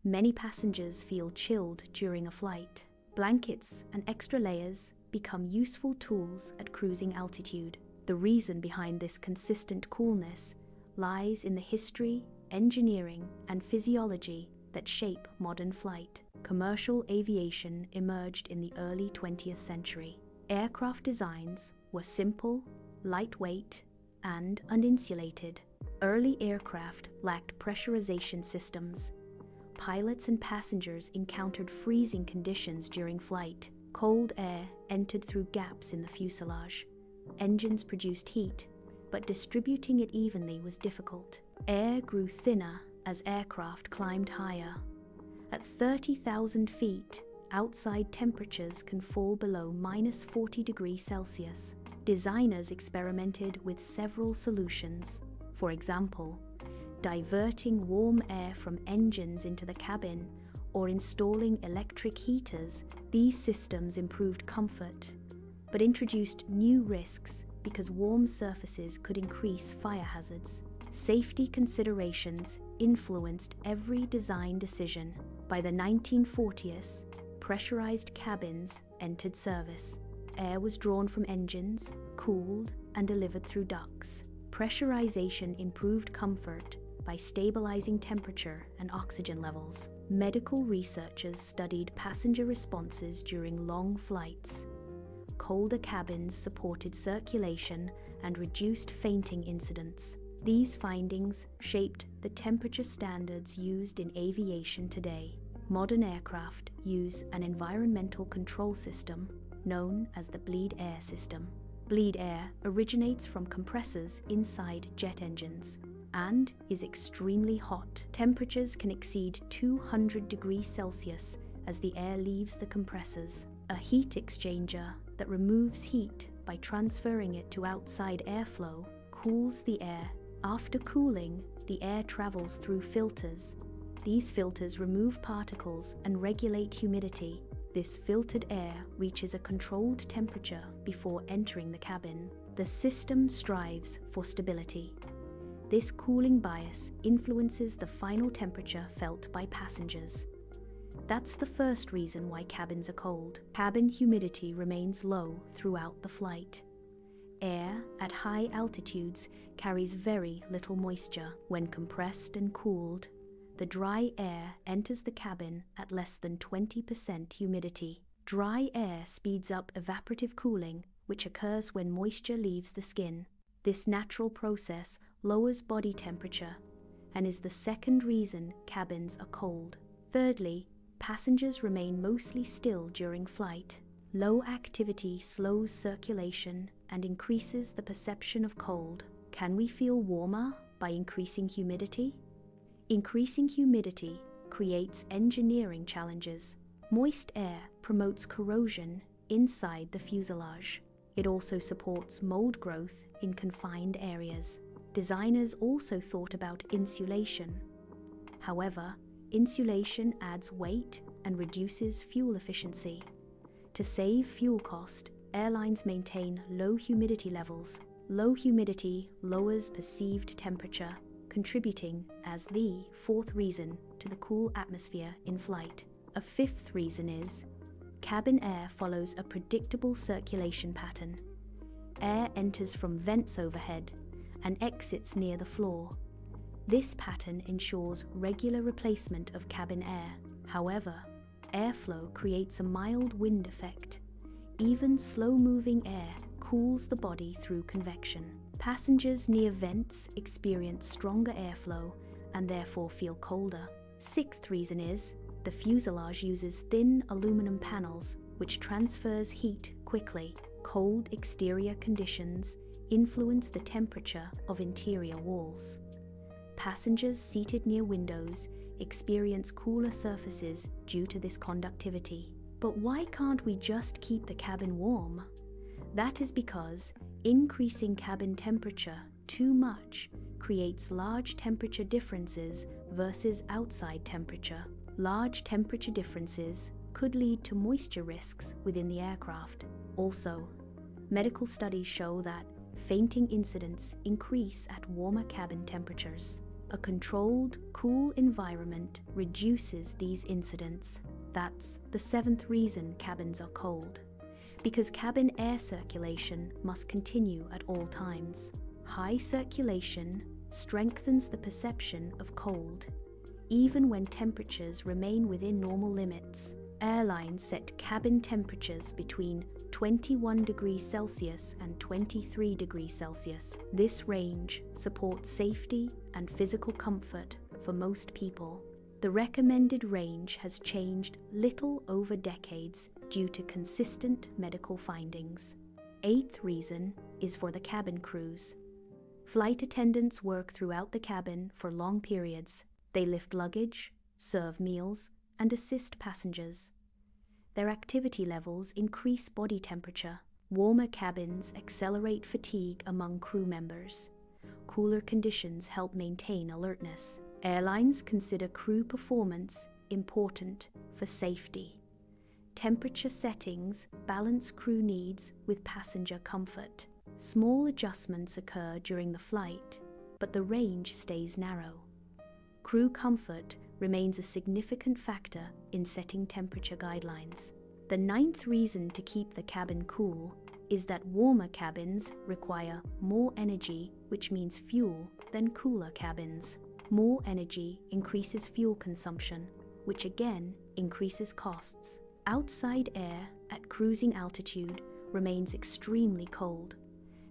Many passengers feel chilled during a flight. Blankets and extra layers become useful tools at cruising altitude. The reason behind this consistent coolness lies in the history, engineering, and physiology that shape modern flight. Commercial aviation emerged in the early 20th century. Aircraft designs were simple, lightweight, and uninsulated. Early aircraft lacked pressurization systems. Pilots and passengers encountered freezing conditions during flight. Cold air entered through gaps in the fuselage. Engines produced heat, but distributing it evenly was difficult. Air grew thinner as aircraft climbed higher. At 30,000 feet, outside temperatures can fall below -40 degrees Celsius. Designers experimented with several solutions. For example, diverting warm air from engines into the cabin or installing electric heaters. These systems improved comfort, but introduced new risks because warm surfaces could increase fire hazards. Safety considerations influenced every design decision. By the 1940s, pressurized cabins entered service. Air was drawn from engines, cooled, and delivered through ducts. Pressurization improved comfort by stabilizing temperature and oxygen levels. Medical researchers studied passenger responses during long flights. Colder cabins supported circulation and reduced fainting incidents. These findings shaped the temperature standards used in aviation today. Modern aircraft use an environmental control system known as the bleed air system. Bleed air originates from compressors inside jet engines and is extremely hot. Temperatures can exceed 200 degrees Celsius as the air leaves the compressors. A heat exchanger that removes heat by transferring it to outside airflow cools the air. After cooling, the air travels through filters. These filters remove particles and regulate humidity. This filtered air reaches a controlled temperature before entering the cabin. The system strives for stability. This cooling bias influences the final temperature felt by passengers. That's the first reason why cabins are cold. Cabin humidity remains low throughout the flight. Air at high altitudes carries very little moisture. When compressed and cooled, the dry air enters the cabin at less than 20% humidity. Dry air speeds up evaporative cooling, which occurs when moisture leaves the skin. This natural process lowers body temperature and is the second reason cabins are cold. Thirdly, passengers remain mostly still during flight. Low activity slows circulation and increases the perception of cold. Can we feel warmer by increasing humidity? Increasing humidity creates engineering challenges. Moist air promotes corrosion inside the fuselage. It also supports mold growth in confined areas. Designers also thought about insulation. However, insulation adds weight and reduces fuel efficiency. To save fuel cost, airlines maintain low humidity levels. Low humidity lowers perceived temperature, contributing as the fourth reason to the cool atmosphere in flight. A fifth reason is cabin air follows a predictable circulation pattern. Air enters from vents overhead and exits near the floor. This pattern ensures regular replacement of cabin air. However, airflow creates a mild wind effect. Even slow-moving air cools the body through convection. Passengers near vents experience stronger airflow and therefore feel colder. Sixth reason is the fuselage uses thin aluminum panels, which transfers heat quickly. Cold exterior conditions influence the temperature of interior walls. Passengers seated near windows experience cooler surfaces due to this conductivity. But why can't we just keep the cabin warm? That is because increasing cabin temperature too much creates large temperature differences versus outside temperature. Large temperature differences could lead to moisture risks within the aircraft. Also, medical studies show that fainting incidents increase at warmer cabin temperatures. A controlled, cool environment reduces these incidents. That's the seventh reason cabins are cold. Because cabin air circulation must continue at all times. High circulation strengthens the perception of cold, even when temperatures remain within normal limits. Airlines set cabin temperatures between 21 degrees Celsius and 23 degrees Celsius. This range supports safety and physical comfort for most people. The recommended range has changed little over decades due to consistent medical findings. Eighth reason is for the cabin crews. Flight attendants work throughout the cabin for long periods. They lift luggage, serve meals, and assist passengers. Their activity levels increase body temperature. Warmer cabins accelerate fatigue among crew members. Cooler conditions help maintain alertness. Airlines consider crew performance important for safety. Temperature settings balance crew needs with passenger comfort. Small adjustments occur during the flight, but the range stays narrow. Crew comfort remains a significant factor in setting temperature guidelines. The ninth reason to keep the cabin cool is that warmer cabins require more energy, which means fuel, than cooler cabins. More energy increases fuel consumption, which again increases costs. Outside air at cruising altitude remains extremely cold,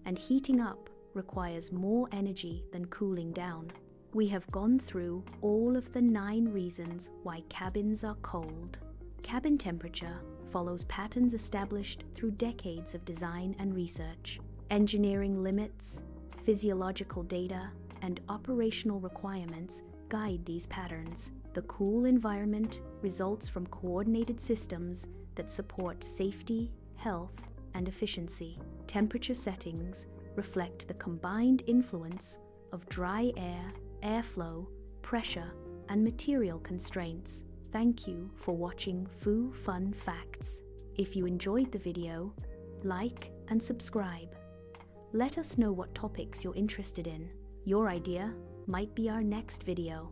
and heating up requires more energy than cooling down. We have gone through all of the 9 reasons why cabins are cold. Cabin temperature follows patterns established through decades of design and research. Engineering limits, physiological data, and operational requirements guide these patterns. The cool environment results from coordinated systems that support safety, health, and efficiency. Temperature settings reflect the combined influence of dry air, airflow, pressure, and material constraints. Thank you for watching Fun Facts. If you enjoyed the video, like and subscribe. Let us know what topics you're interested in. Your idea might be our next video.